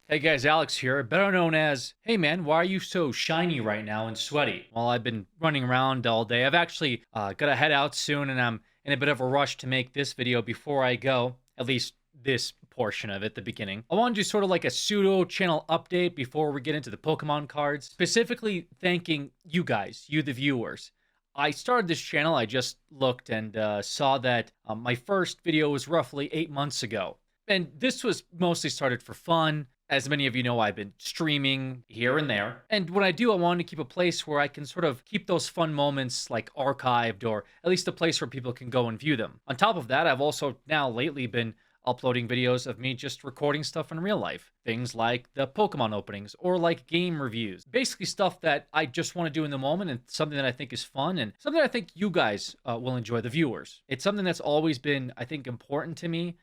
Hey guys, Alex here, better known as, hey man, why are you so shiny right now and sweaty? Well, I've been running around all day. I've actually got to head out soon and I'm in a bit of a rush to make this video before I go, at least this portion of it, the beginning. I want to do sort of like a pseudo channel update before we get into the Pokemon cards, specifically thanking you guys, you the viewers. I started this channel, I just looked and saw that my first video was roughly 8 months ago. And this was mostly started for fun. As many of you know, I've been streaming here and there. And when I do, I want to keep a place where I can sort of keep those fun moments like archived, or at least a place where people can go and view them. On top of that, I've also now lately been uploading videos of me just recording stuff in real life. Things like the Pokemon openings or like game reviews. Basically stuff that I just want to do in the moment and something that I think is fun and something I think you guys will enjoy, the viewers. It's something that's always been, I think, important to me.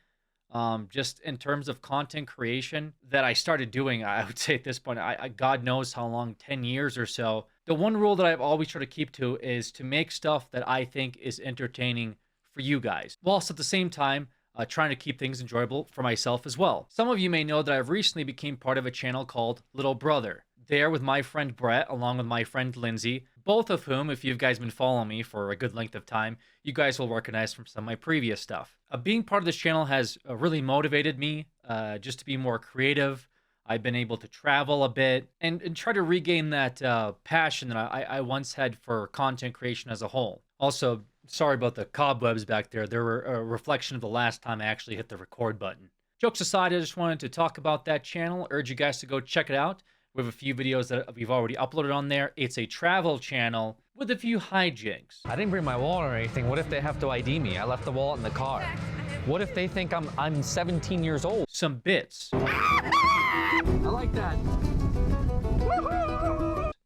Just in terms of content creation that I started doing, I would say at this point, God knows how long, 10 years or so. The one rule that I've always tried to keep to is to make stuff that I think is entertaining for you guys, whilst at the same time trying to keep things enjoyable for myself as well. Some of you may know that I've recently became part of a channel called Little Brother. There with my friend Brett, along with my friend Lindsay, both of whom, if you guys been following me for a good length of time, you guys will recognize from some of my previous stuff. Being part of this channel has really motivated me just to be more creative. I've been able to travel a bit and try to regain that passion that I once had for content creation as a whole. Also, sorry about the cobwebs back there. They were a reflection of the last time I actually hit the record button. Jokes aside, I just wanted to talk about that channel. Urge you guys to go check it out. We have a few videos that we've already uploaded on there. It's a travel channel with a few hijinks. I didn't bring my wallet or anything. What if they have to ID me? I left the wallet in the car. What if they think I'm 17 years old? Some bits. I like that.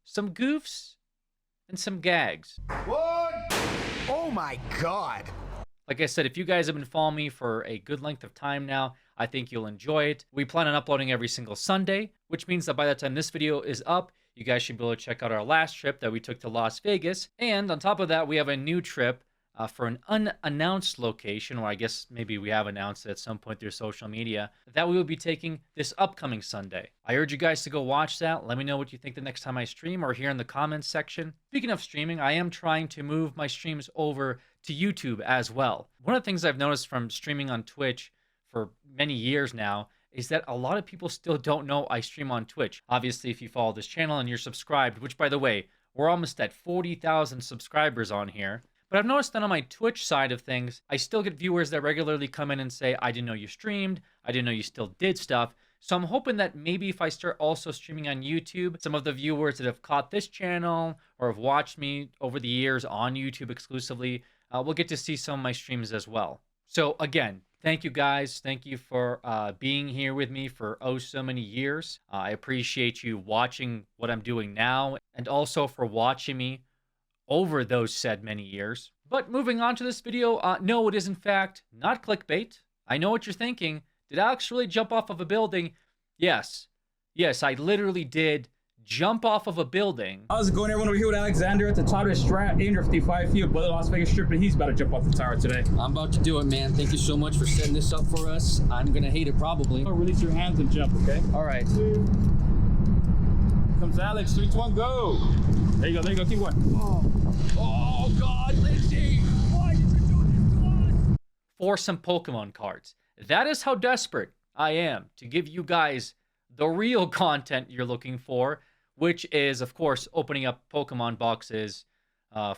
Some goofs and some gags. What? Oh my God. Like I said, if you guys have been following me for a good length of time now, I think you'll enjoy it. We plan on uploading every single Sunday, which means that by the time this video is up, you guys should be able to check out our last trip that we took to Las Vegas. And on top of that, we have a new trip for an unannounced location, or I guess maybe we have announced it at some point through social media, that we will be taking this upcoming Sunday. I urge you guys to go watch that. Let me know what you think the next time I stream, or here in the comments section. Speaking of streaming, I am trying to move my streams over to YouTube as well. One of the things I've noticed from streaming on Twitch for many years now is that a lot of people still don't know I stream on Twitch. Obviously, if you follow this channel and you're subscribed, which by the way, we're almost at 40,000 subscribers on here. But I've noticed that on my Twitch side of things, I still get viewers that regularly come in and say, I didn't know you streamed, I didn't know you still did stuff. So I'm hoping that maybe if I start also streaming on YouTube, some of the viewers that have caught this channel or have watched me over the years on YouTube exclusively, will get to see some of my streams as well. So again, thank you guys. Thank you for being here with me for oh so many years. I appreciate you watching what I'm doing now and also for watching me over those said many years. But moving on to this video, no, it is in fact not clickbait. I know what you're thinking. Did Alex really jump off of a building? Yes. Yes, I literally did jump off of a building. How's it going, everyone? Over here with Alexander at the top of the Strat, 855 feet above the Las Vegas Strip, and he's about to jump off the tower today. I'm about to do it, man. Thank you so much for setting this up for us. I'm gonna hate it probably. Release your hands and jump, okay? All right. Here comes Alex. 3, 2, 1, go. There you go, keep going. Oh God, Lindsay! Why did you do this to us? For some Pokemon cards. That is how desperate I am to give you guys the real content you're looking for, which is, of course, opening up Pokemon boxes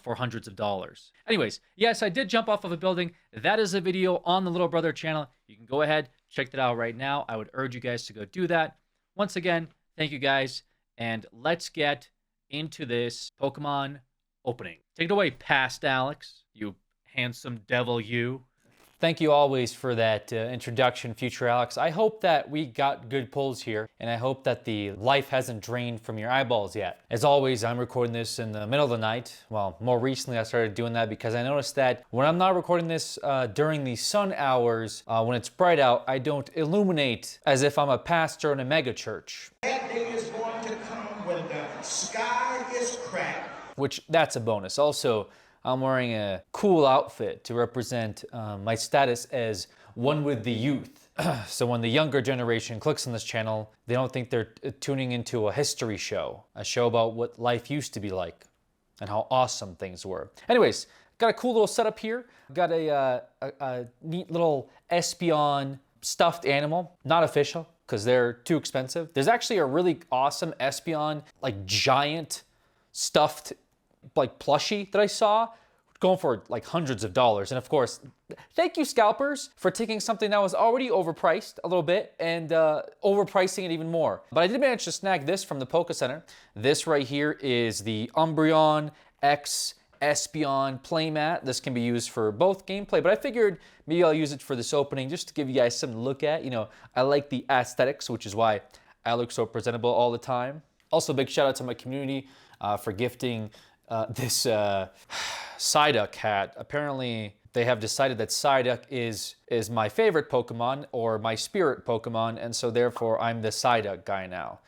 for hundreds of dollars. Anyways, yes, I did jump off of a building. That is a video on the Little Brother channel. You can go ahead, check that out right now. I would urge you guys to go do that. Once again, thank you guys, and let's get into this Pokemon opening. Take it away, past Alex, you handsome devil, you. Thank you always for that introduction, future Alex. I hope that we got good pulls here, and I hope that the life hasn't drained from your eyeballs yet. As always, I'm recording this in the middle of the night. Well, more recently I started doing that because I noticed that when I'm not recording this during the sun hours, when it's bright out, I don't illuminate as if I'm a pastor in a mega church. That day is going to come when the sky is cracked. Which, that's a bonus. Also, I'm wearing a cool outfit to represent my status as one with the youth. So when the younger generation clicks on this channel, they don't think they're tuning into a history show, a show about what life used to be like and how awesome things were. Anyways, got a cool little setup here. Got a neat little Espeon stuffed animal, not official because they're too expensive. There's actually a really awesome Espeon, like giant stuffed like plushie that I saw going for like hundreds of dollars. And of course, thank you scalpers for taking something that was already overpriced a little bit and overpricing it even more. But I did manage to snag this from the Poké Center. This right here is the Umbreon X Espeon playmat. This can be used for both gameplay, but I figured maybe I'll use it for this opening just to give you guys something to look at. You know, I like the aesthetics, which is why I look so presentable all the time. Also, big shout out to my community for gifting this Psyduck hat. Apparently, they have decided that Psyduck is my favorite Pokemon or my spirit Pokemon, and so therefore I'm the Psyduck guy now.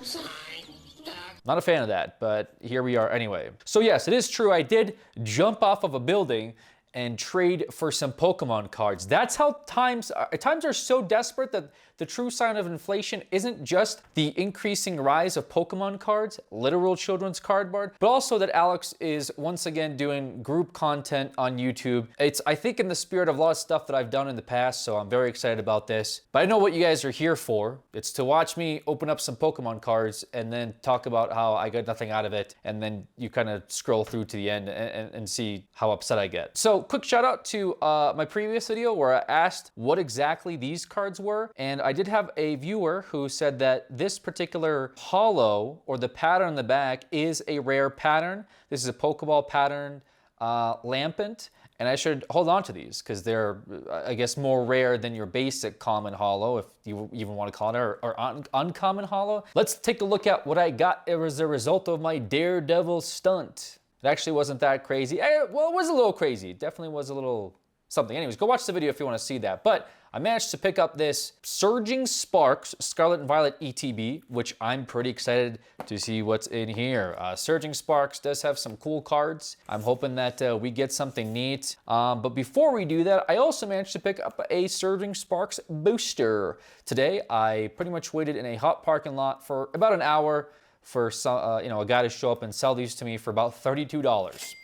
Not a fan of that, but here we are anyway. So yes, it is true, I did jump off of a building and trade for some Pokemon cards. That's how times are so desperate that the true sign of inflation isn't just the increasing rise of Pokemon cards, literal children's cardboard, but also that Alex is once again doing group content on YouTube. It's, I think, in the spirit of a lot of stuff that I've done in the past, so I'm very excited about this. But I know what you guys are here for. It's to watch me open up some Pokemon cards and then talk about how I got nothing out of it, and then you kind of scroll through to the end and see how upset I get. So quick shout out to my previous video where I asked what exactly these cards were, and I did have a viewer who said that this particular holo, or the pattern on the back, is a rare pattern. This is a Pokeball pattern Lampent, and I should hold on to these because they're, I guess, more rare than your basic common holo, if you even want to call it, or uncommon holo. Let's take a look at what I got as a result of my Daredevil stunt. It actually wasn't that crazy. Well, it was a little crazy. It definitely was a little something. Anyways, go watch the video if you want to see that. But I managed to pick up this Surging Sparks Scarlet and Violet ETB, which I'm pretty excited to see what's in here. Surging Sparks does have some cool cards. I'm hoping that we get something neat. But before we do that, I also managed to pick up a Surging Sparks booster. Today, I pretty much waited in a hot parking lot for about an hour for some, a guy to show up and sell these to me for about $32.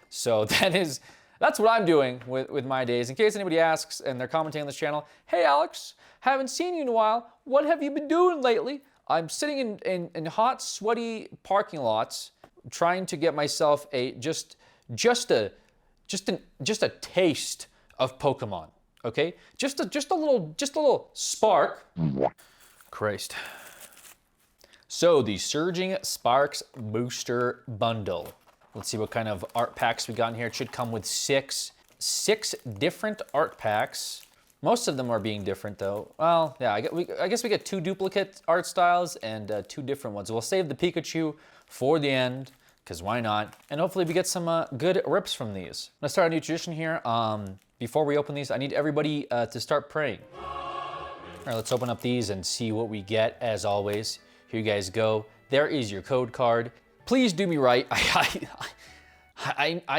So that's what I'm doing with my days. In case anybody asks and they're commenting on this channel, hey Alex, haven't seen you in a while. What have you been doing lately? I'm sitting in hot, sweaty parking lots trying to get myself just a taste of Pokemon. Okay? Just a little spark. Christ. So the Surging Sparks Booster Bundle. Let's see what kind of art packs we got in here. It should come with six different art packs. Most of them are being different though. Well, yeah, I guess we get 2 duplicate art styles and 2 different ones. We'll save the Pikachu for the end, because why not? And hopefully we get some good rips from these. Let's start a new tradition here. Before we open these, I need everybody to start praying. All right, let's open up these and see what we get as always. Here you guys go. There is your code card. Please do me right. I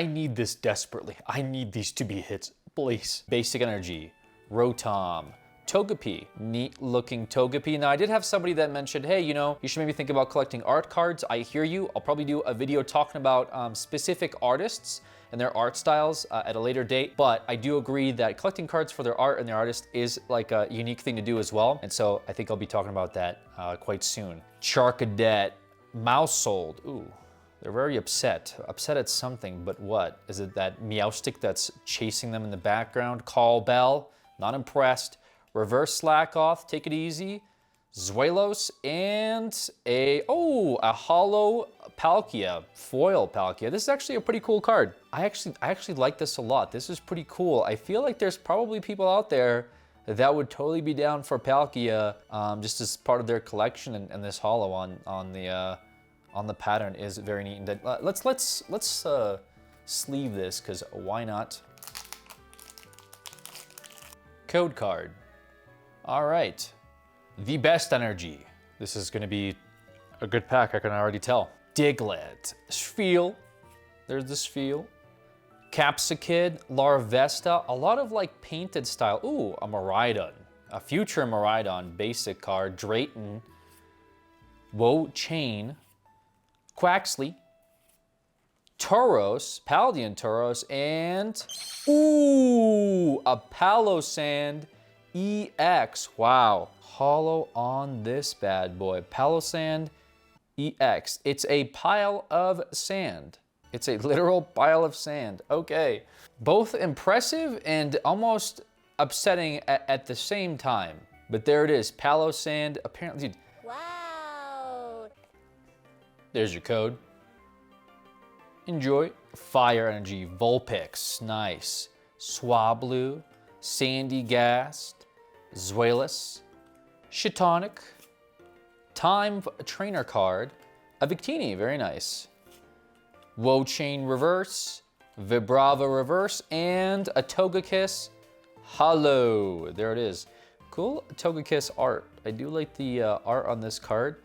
need this desperately. I need these to be hits, please. Basic Energy, Rotom, Togepi, neat looking Togepi. Now I did have somebody that mentioned, hey, you should maybe think about collecting art cards. I hear you. I'll probably do a video talking about specific artists and their art styles at a later date. But I do agree that collecting cards for their art and their artist is like a unique thing to do as well. And so I think I'll be talking about that quite soon. Charcadet, Mousehold. Ooh, they're very upset. Upset at something, but what? Is it that Meowstic that's chasing them in the background? Call Bell, not impressed. Reverse Slackoth, take it easy. Zuelos, and a holo Palkia, foil Palkia. This is actually a pretty cool card. I actually like this a lot. This is pretty cool. I feel like there's probably people out there that would totally be down for Palkia just as part of their collection, and this holo on the pattern is very neat. And let's sleeve this, because why not? Code card. All right. The Best Energy. This is going to be a good pack, I can already tell. Diglett, Spheal. There's the Spheal. Capsicid, Larvesta, a lot of like painted style. Ooh, a Miraidon, a future Miraidon basic card. Drayton, Woe Chain, Quaxley, Tauros, Paldean Tauros, and ooh, a Palossand EX. Wow, hollow on this bad boy. Palossand EX. It's a pile of sand. It's a literal pile of sand. Okay. Both impressive and almost upsetting at the same time. But there it is, Palossand. Apparently, Wow. there's your code. Enjoy. Fire Energy, Vulpix, nice. Swablu, Sandygast, Zweilous, Shitonic, Time Trainer card, a Victini, very nice. Woe Chain Reverse, Vibrava Reverse, and a Togekiss Hollow. There it is. Cool Togekiss art. I do like the art on this card.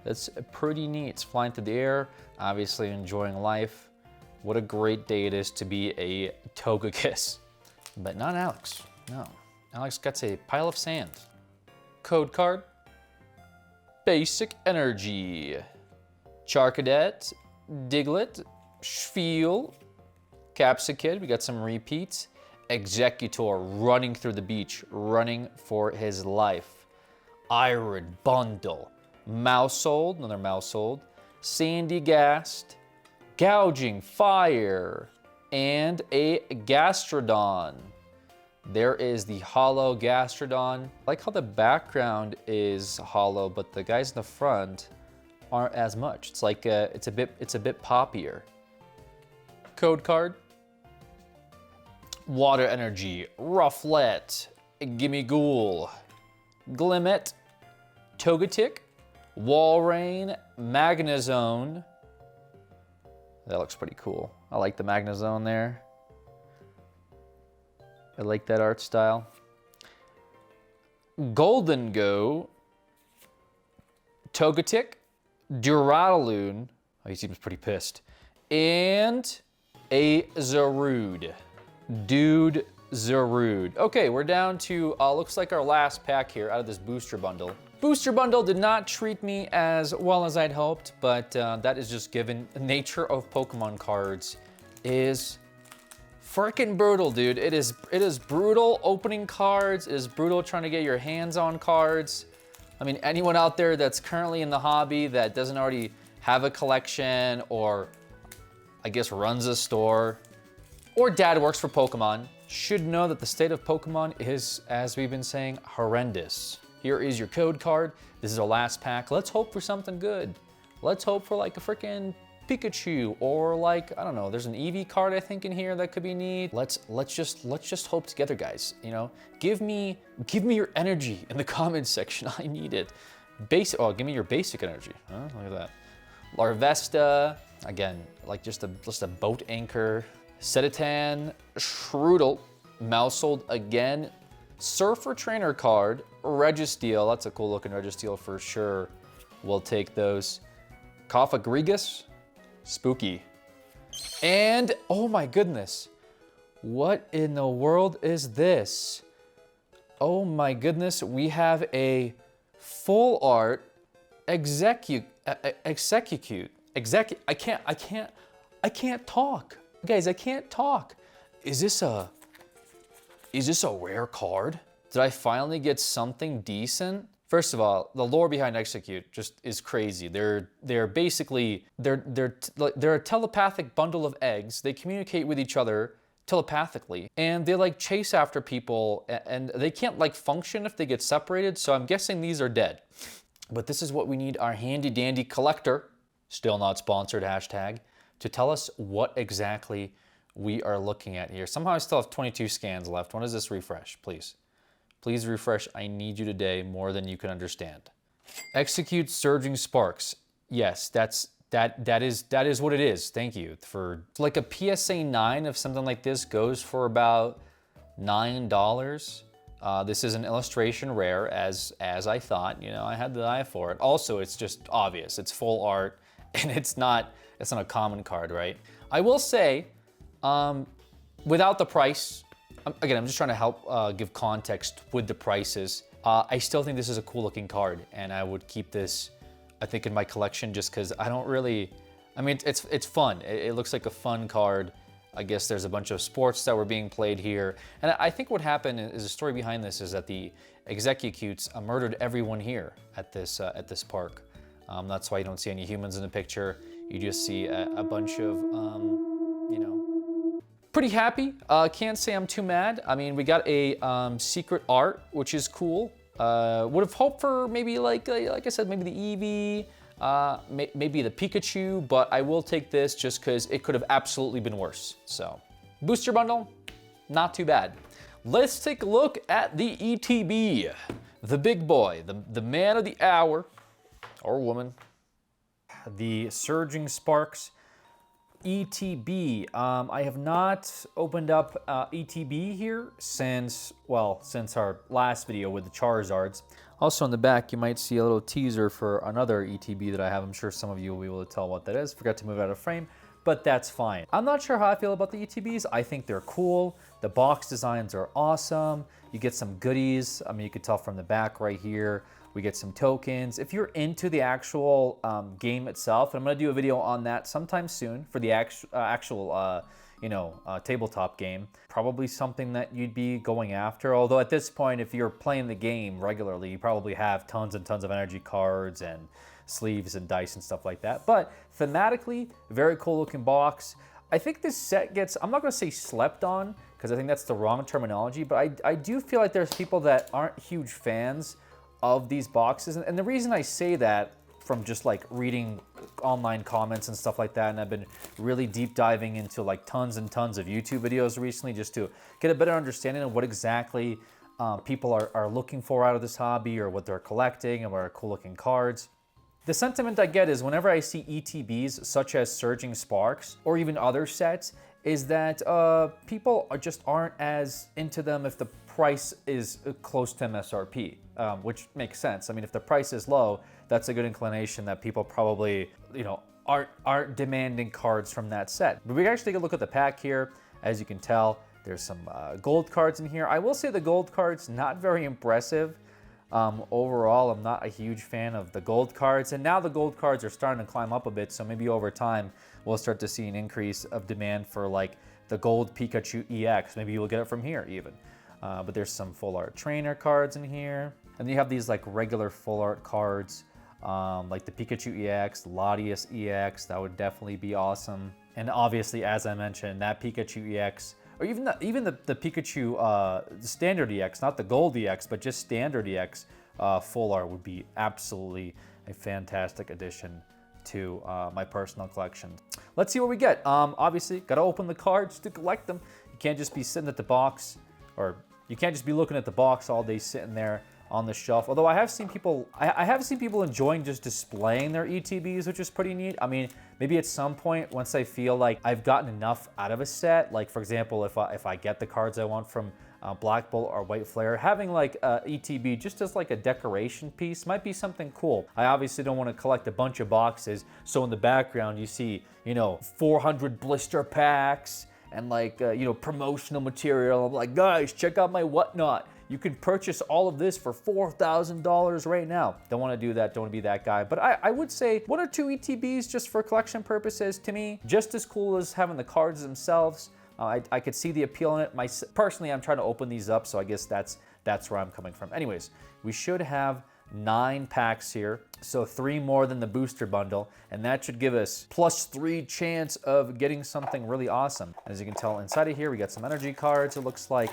That's pretty neat. It's flying through the air, obviously enjoying life. What a great day it is to be a Togekiss. But not Alex, no. Alex gets a pile of sand. Code card, Basic Energy, Charcadet, Diglett, Schfeel, Capsicid, we got some repeats. Executor running through the beach, running for his life. Iron Bundle, Mousehold, another Mousehold, Sandygast, Gouging Fire, and a Gastrodon. There is the hollow Gastrodon. I like how the background is hollow, but the guys in the front aren't as much. It's like it's a bit poppier. Code card, Water Energy, Rufflet, Gimmighoul, Glimmet, Togetic, Walrein, Magnezone. That looks pretty cool. I like the Magnezone there. I like that art style. Golden Go, Togetic, Duraludon. Oh, he seems pretty pissed. And a Zarude. Dude Zarude. Okay, we're down to, looks like our last pack here out of this booster bundle. Booster bundle did not treat me as well as I'd hoped, but that is just given. The nature of Pokemon cards is freaking brutal, dude. It is brutal opening cards. It is brutal trying to get your hands on cards. I mean, anyone out there that's currently in the hobby that doesn't already have a collection, or I guess runs a store, or dad works for Pokemon, should know that the state of Pokemon is, as we've been saying, horrendous. Here is your code card. This is our last pack. Let's hope for something good. Let's hope for like a freaking Pikachu, or like, I don't know, there's an Eevee card I think in here that could be neat. Let's just hope together, guys. You know, give me your energy in the comments section. I need it. Give me your basic energy. Huh? Look at that. Larvesta, again, like just a boat anchor. Setatan, Shroodle, Mousehold again. Surfer Trainer card, Registeel. That's a cool looking Registeel for sure. We'll take those. Cofagrigus, spooky. And, oh my goodness, what in the world is this? Oh my goodness, we have a full art I can't talk. Guys, I can't talk. Is this a rare card? Did I finally get something decent? First of all, the lore behind Execute just is crazy. They're a telepathic bundle of eggs. They communicate with each other telepathically, and they like chase after people, and they can't like function if they get separated. So I'm guessing these are dead. But this is what we need our handy dandy collector, still not sponsored hashtag, to tell us what exactly we are looking at here. Somehow I still have 22 scans left. When does this refresh, please? Please refresh. I need you today more than you can understand. Execute Surging Sparks. Yes, that is what it is. Thank you. For like a PSA 9 of something like this goes for about $9. This is an illustration rare, as I thought. You know, I had the eye for it. Also, it's just obvious. It's full art, and it's not a common card, right? I will say, without the price, again, I'm just trying to help give context with the prices. I still think this is a cool looking card, and I would keep this, I think, in my collection just because I don't really, I mean, it's fun. It looks like a fun card. I guess there's a bunch of sports that were being played here. And I think what happened is the story behind this is that the executives murdered everyone here at this park. That's why you don't see any humans in the picture. You just see a bunch of, you know, pretty happy. Can't say I'm too mad. I mean, we got a secret art, which is cool. Would have hoped for maybe like I said, maybe the Eevee, maybe the Pikachu, but I will take this just because it could have absolutely been worse. So, booster bundle, not too bad. Let's take a look at the ETB, the big boy, the man of the hour, or woman. The Surging Sparks ETB. I have not opened up ETB here since our last video with the Charizards. Also on the back, you might see a little teaser for another ETB that I have. I'm sure some of you will be able to tell what that is. Forgot to move it out of frame, but that's fine. I'm not sure how I feel about the ETBs. I think they're cool. The box designs are awesome. You get some goodies. I mean, you could tell from the back right here. We get some tokens. If you're into the actual game itself, and I'm gonna do a video on that sometime soon for the actual tabletop game, probably something that you'd be going after. Although at this point, if you're playing the game regularly, you probably have tons and tons of energy cards and sleeves and dice and stuff like that. But thematically, very cool looking box. I think this set gets, I'm not gonna say slept on, because I think that's the wrong terminology, but I do feel like there's people that aren't huge fans of these boxes. And the reason I say that, from just like reading online comments and stuff like that, and I've been really deep diving into like tons and tons of YouTube videos recently just to get a better understanding of what exactly people are looking for out of this hobby, or what they're collecting, and what are cool looking cards. The sentiment I get is whenever I see ETBs such as Surging Sparks or even other sets, is that people just aren't as into them if the price is close to MSRP, which makes sense. I mean, if the price is low, that's a good inclination that people probably, aren't demanding cards from that set. But we can actually take a look at the pack here. As you can tell, there's some gold cards in here. I will say the gold cards, not very impressive. Overall, I'm not a huge fan of the gold cards, and now the gold cards are starting to climb up a bit, so maybe over time we'll start to see an increase of demand for like the gold Pikachu EX. Maybe you'll get it from here even. But there's some full art trainer cards in here, and you have these like regular full art cards, like the Pikachu EX, Latias EX. That would definitely be awesome. And obviously, as I mentioned, that Pikachu EX, or even the Pikachu the standard EX, not the gold EX, but just standard EX full art would be absolutely a fantastic addition to my personal collection. Let's see what we get. Obviously, gotta open the cards to collect them. You can't just be sitting at the box, or you can't just be looking at the box all day sitting there on the shelf. Although I have seen people, I have seen people enjoying just displaying their ETBs, which is pretty neat. I mean, maybe at some point, once I feel like I've gotten enough out of a set, like for example, if I get the cards I want from Black Bolt or White Flare, having like ETB just as like a decoration piece might be something cool. I obviously don't want to collect a bunch of boxes, so in the background you see, 400 blister packs and like, promotional material. I'm like, guys, check out my whatnot. You can purchase all of this for $4,000 right now. Don't want to do that, don't want to be that guy. But I would say 1 or 2 ETBs just for collection purposes, to me, just as cool as having the cards themselves. I could see the appeal in it. Personally, I'm trying to open these up, so I guess that's where I'm coming from. Anyways, we should have 9 packs here, so 3 more than the booster bundle, and that should give us +3 chance of getting something really awesome. And as you can tell inside of here, we got some energy cards, it looks like,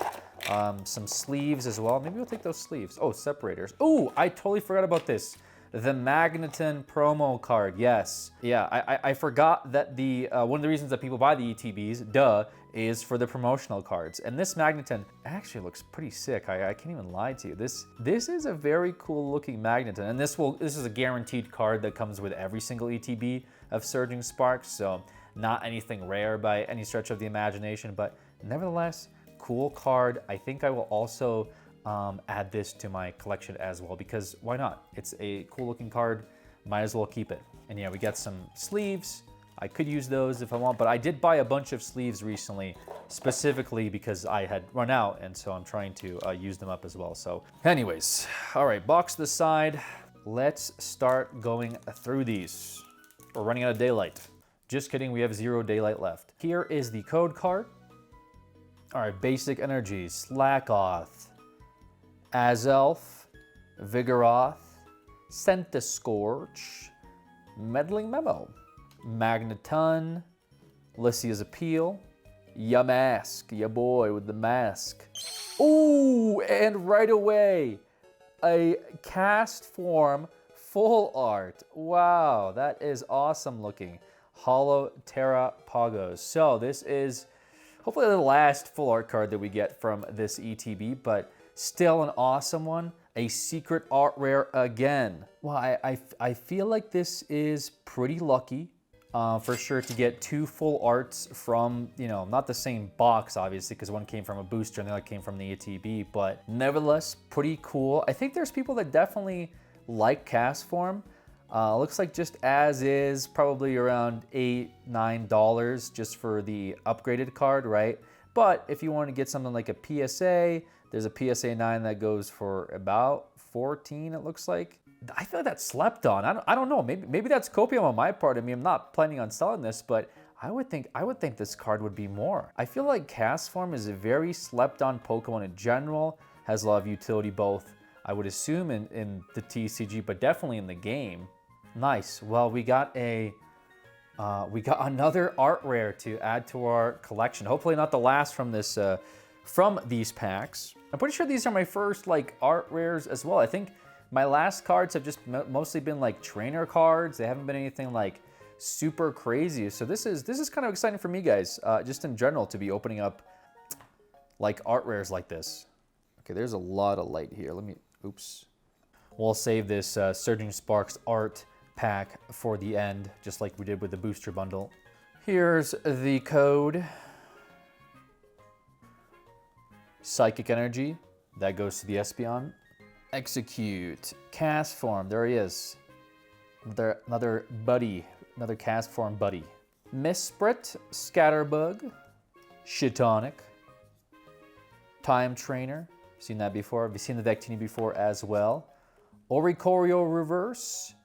some sleeves as well. Maybe we'll take those sleeves. Oh, separators. Oh, I totally forgot about this. The Magneton promo card, yes. Yeah, I forgot that the one of the reasons that people buy the ETBs, is for the promotional cards. And this Magneton actually looks pretty sick. I can't even lie to you. This is a very cool looking Magneton, and this is a guaranteed card that comes with every single ETB of Surging Sparks, so not anything rare by any stretch of the imagination, but nevertheless, cool card. I think I will also add this to my collection as well, because why not? It's a cool looking card, might as well keep it. And yeah, we got some sleeves, I could use those if I want, but I did buy a bunch of sleeves recently, specifically because I had run out, and so I'm trying to use them up as well. So anyways, all right, box to the side. Let's start going through these. We're running out of daylight. Just kidding, we have 0 daylight left. Here is the code card. All right, basic energies, Slackoth, Azelf, Vigoroth, Centiscorch, Meddling Memo, Magneton, Lycia's Appeal, Yamask, ya boy with the mask. Ooh, and right away, a cast form full art. Wow, that is awesome looking. Holo Terrapagos. So this is hopefully the last full art card that we get from this ETB, but still an awesome one. A secret art rare again. Well, I feel like this is pretty lucky for sure to get 2 full arts from, you know, not the same box obviously, because one came from a booster and the other came from the ETB, but nevertheless, pretty cool. I think there's people that definitely like cast form. Looks like just as is, probably around $8, $9 just for the upgraded card, right? But if you want to get something like a PSA, there's a PSA 9 that goes for about 14, it looks like. I feel like that's slept on. I don't know. Maybe that's copium on my part. I mean, I'm not planning on selling this, but I would think this card would be more. I feel like cast form is a very slept on Pokemon in general. Has a lot of utility both, I would assume, in the TCG, but definitely in the game. Nice. Well, we got another art rare to add to our collection. Hopefully not the last from this from these packs. I'm pretty sure these are my first like art rares as well. I think my last cards have just mostly been like trainer cards. They haven't been anything like super crazy. So this is kind of exciting for me, guys, just in general, to be opening up like art rares like this. Okay, there's a lot of light here. Oops. We'll save this Surging Sparks art pack for the end, just like we did with the booster bundle. Here's the code. Psychic Energy, that goes to the Espeon. Execute, cast form, there he is. Another buddy, another cast form buddy. Misprit, Scatterbug, Shitonic, Time Trainer, seen that before. We've seen the Vectini before as well. Oricorio Reverse,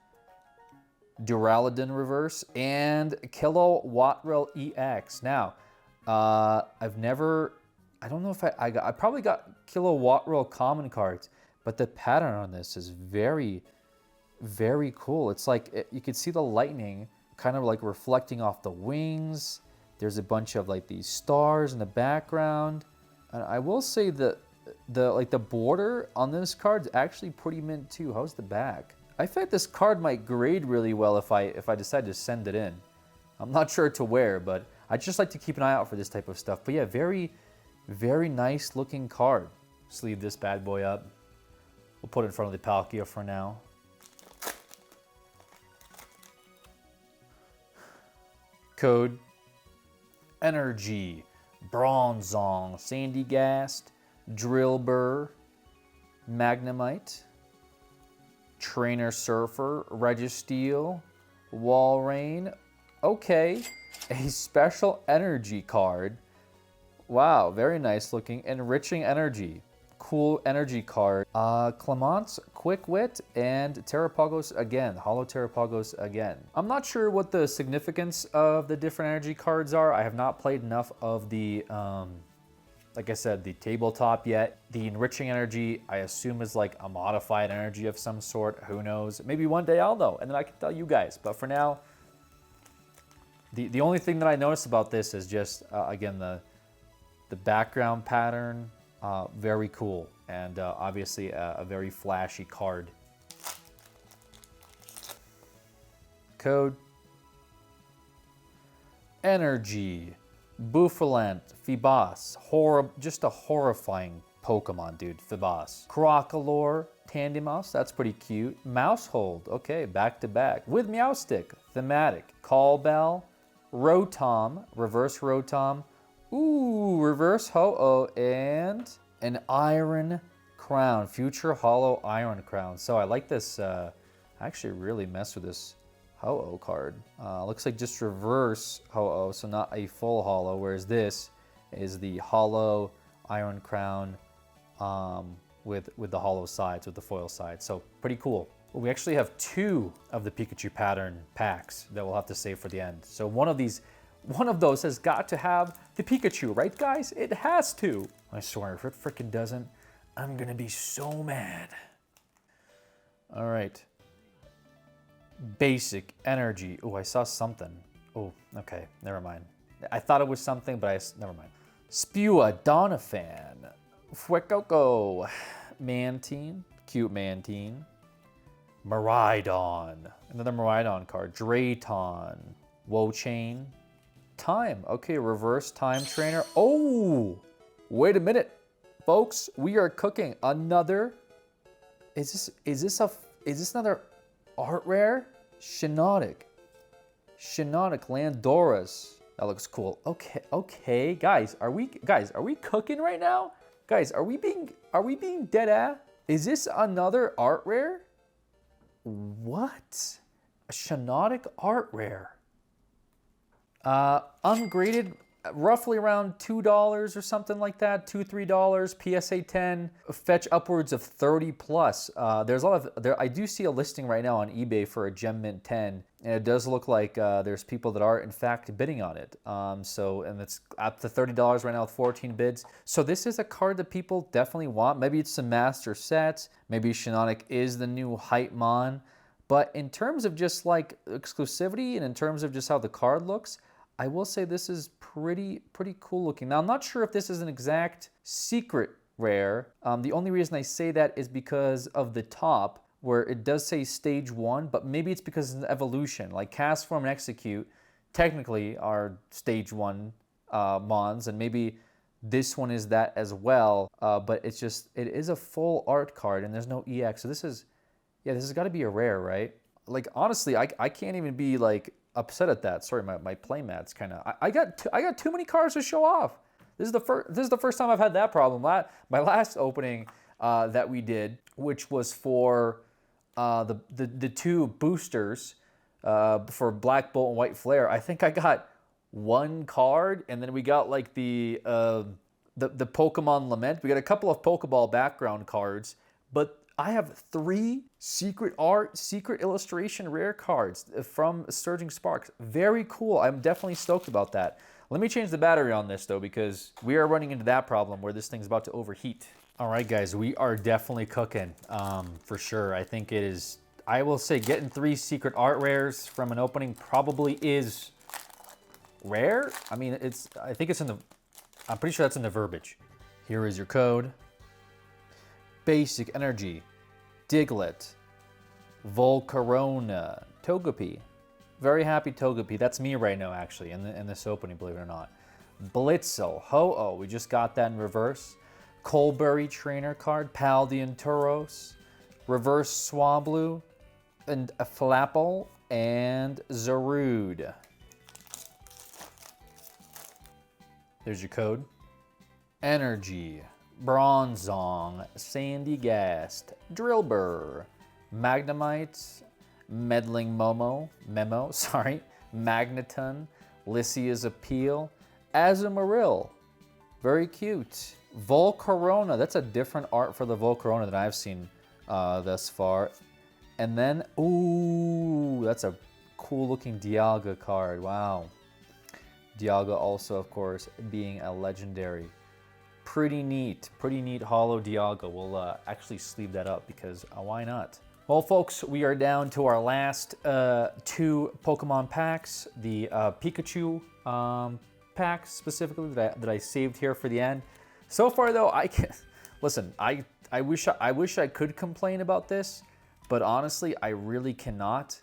Duraludon Reverse, and Kilowattrel EX. Now, I don't know if I probably got Kilowattrel common cards, but the pattern on this is very, very cool. It's like, you can see the lightning kind of like reflecting off the wings. There's a bunch of like these stars in the background. And I will say that the border on this card is actually pretty mint too. How's the back? I feel like this card might grade really well if I decide to send it in. I'm not sure to where, but I just like to keep an eye out for this type of stuff. But yeah, very, very nice looking card. Sleeve this bad boy up. We'll put it in front of the Palkia for now. Code Energy, Bronzong, Sandygast, Drillbur, Magnemite, Trainer Surfer, Registeel, Walrein. Okay, a special energy card. Wow, very nice looking. Enriching Energy. Cool energy card. Clemence, Quick Wit, and Terrapagos again. Holo Terrapagos again. I'm not sure what the significance of the different energy cards are. I have not played enough of the, like I said, the tabletop yet. The Enriching Energy, I assume, is like a modified energy of some sort. Who knows? Maybe one day I'll know, and then I can tell you guys. But for now, the only thing that I noticed about this is just, again, the background pattern. Very cool, and obviously a very flashy card. Code Energy, Bouffalant, Feebas, just a horrifying Pokemon, dude, Feebas. Crocolore, Tandemouse, that's pretty cute. Mousehold, okay, back to back. With Meowstic, Thematic, Call Bell, Rotom, Reverse Rotom, ooh, Reverse Ho-Oh, and an Iron Crown, Future Holo Iron Crown. So I like this, I actually really mess with this Ho-Oh card. Looks like just reverse Ho-Oh, so not a full holo, whereas this is the holo Iron Crown with the holo sides, with the foil sides. So pretty cool. Well, we actually have 2 of the Pikachu pattern packs that we'll have to save for the end. So one of those has got to have the Pikachu, right guys? It has to. I swear, if it freaking doesn't, I'm gonna be so mad. All right. Basic energy. Oh, I saw something. Oh, okay, never mind. I thought it was something, but never mind. Spewa, Doniphan, Fuecoco, Mantine, cute Mantine, Miraidon, another Miraidon card, Drayton, Wochain, Time. Okay, reverse Time Trainer. Oh, wait a minute, folks. We are cooking another. Is this another art rare? Shiinotic Landoras. That looks cool. Okay, guys, are we cooking right now? Guys, are we being dead ass? Is this another art rare? What? A Shiinotic art rare. Ungraded, roughly around $2 or something like that, $2-3, PSA 10, fetch upwards of 30 plus. There's a lot of, I do see a listing right now on eBay for a Gem Mint 10, and it does look like there's people that are in fact bidding on it. And it's up to $30 right now with 14 bids. So this is a card that people definitely want. Maybe it's some master sets, maybe Shiinotic is the new hype mon, but in terms of just like exclusivity and in terms of just how the card looks, I will say this is pretty cool looking. Now, I'm not sure if this is an exact secret rare. The only reason I say that is because of the top, where it does say stage 1, but maybe it's because it's an evolution. Like Cast, Form, and Execute technically are stage 1 mons, and maybe this one is that as well. But it is a full art card, and there's no EX. So this has got to be a rare, right? Like honestly, I can't even be like upset at that. Sorry, my playmat's kind of. I got too many cards to show off. This is the first time I've had that problem. My last opening that we did, which was for the 2 boosters for Black Bolt and White Flare. I think I got 1 card, and then we got like the Pokemon Lament. We got a couple of Pokeball background cards, but I have 3 secret art, secret illustration rare cards from Surging Sparks. Very cool. I'm definitely stoked about that. Let me change the battery on this though, because we are running into that problem where this thing's about to overheat. All right, guys, we are definitely cooking for sure. I think it is, I will say getting 3 secret art rares from an opening probably is rare. I mean, I think it's in the, I'm pretty sure that's in the verbiage. Here is your code. Basic Energy, Diglett, Volcarona, Togepi. Very happy Togepi. That's me right now, actually, in this opening, believe it or not. Blitzel, Ho-Oh, we just got that in reverse. Colbury Trainer card, Paldean Tauros, Reverse Swablu, and a Flapple, and Zarude. There's your code. Energy, Bronzong, Sandygast, Drillbur, Magnemite, Meddling Memo, Magneton, Lycia's Appeal, Azumarill, very cute. Volcarona, that's a different art for the Volcarona that I've seen thus far. And then, ooh, that's a cool looking Dialga card, wow. Dialga also, of course, being a legendary. Pretty neat holo Dialga. We'll actually sleeve that up because why not? Well, folks, we are down to our last 2 Pokemon packs. The Pikachu pack specifically that I saved here for the end. So far, though, listen. I wish I could complain about this, but honestly, I really cannot.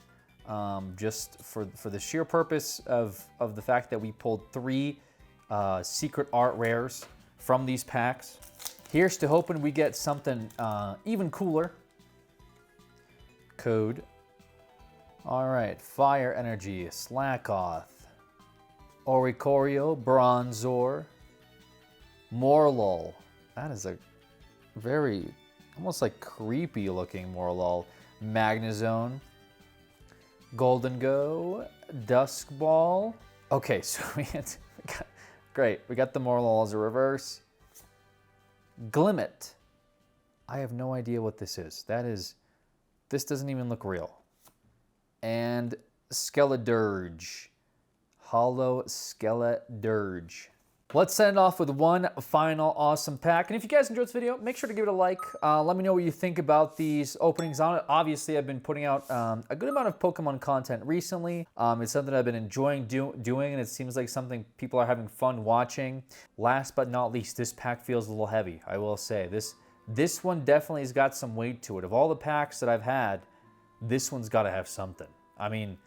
Just for the sheer purpose of the fact that we pulled 3 secret art rares from these packs. Here's to hoping we get something even cooler. Code. All right, Fire Energy, Slackoth, Oricorio, Bronzor, Morlul. That is a very, almost like creepy looking Morlul. Magnezone, Golden Go, Dusk Ball. Okay, so great. We got the Morlul as a reverse. Glimmet. I have no idea what this is. This doesn't even look real. And Skeledirge. Hollow Skeledirge. Let's send it off with one final awesome pack. And if you guys enjoyed this video, make sure to give it a like. Let me know what you think about these openings on it. Obviously, I've been putting out a good amount of Pokemon content recently. It's something I've been enjoying doing, and it seems like something people are having fun watching. Last but not least, this pack feels a little heavy, I will say. This one definitely has got some weight to it. Of all the packs that I've had, this one's got to have something. I mean,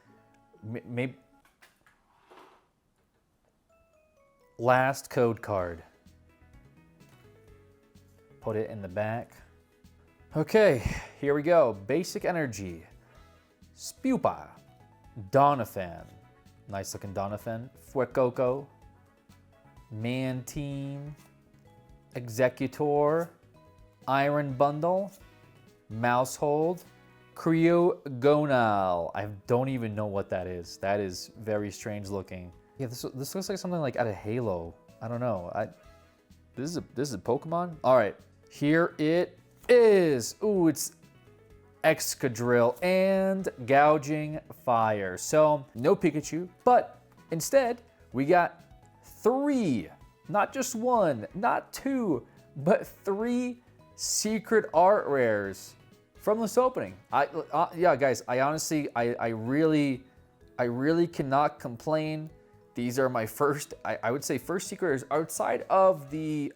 maybe... Last code card. Put it in the back. Okay, here we go. Basic Energy. Spupa. Doniphan. Nice looking Doniphan. Fuecoco. Mantine. Executor. Iron Bundle. Mousehold. Cryogonal. I don't even know what that is. That is very strange looking. Yeah, this looks like something like out of Halo. I don't know. This is a Pokemon? All right, here it is. Ooh, it's Excadrill and Gouging Fire. So no Pikachu, but instead we got 3, not just 1, not 2, but 3 secret art rares from this opening. Yeah, guys, I honestly, I really cannot complain. These are my first, I would say first secret outside of the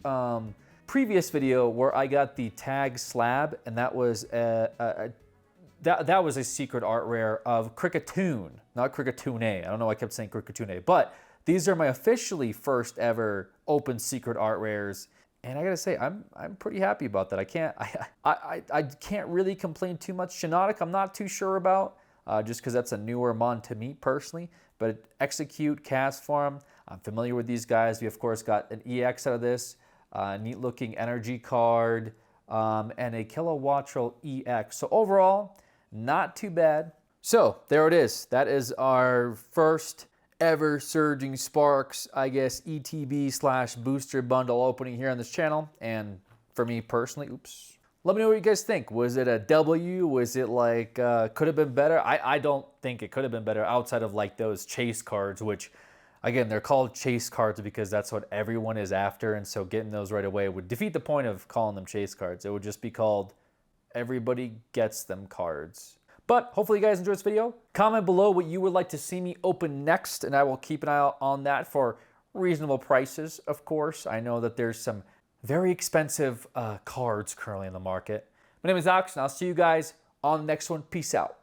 previous video where I got the tag slab, and that was that was a secret art rare of Kricketune, not Kricketune. I don't know why I kept saying Kricketune, but these are my officially first ever open secret art rares, and I gotta say I'm pretty happy about that. I can't really complain too much. Shiinotic, I'm not too sure about, just because that's a newer mon to me personally. But Execute, Cast Form, I'm familiar with these guys. We, of course, got an EX out of this, neat-looking energy card, and a Kilowattrel EX. So overall, not too bad. So there it is. That is our first ever Surging Sparks, I guess, ETB/booster bundle opening here on this channel. And for me personally, oops. Let me know what you guys think. Was it a W? Was it like, could have been better? I don't think it could have been better outside of like those chase cards, which again, they're called chase cards because that's what everyone is after. And so getting those right away would defeat the point of calling them chase cards. It would just be called everybody gets them cards. But hopefully you guys enjoyed this video. Comment below what you would like to see me open next, and I will keep an eye out on that for reasonable prices, of course. I know that there's some very expensive cards currently in the market. My name is Alex, and I'll see you guys on the next one. Peace out.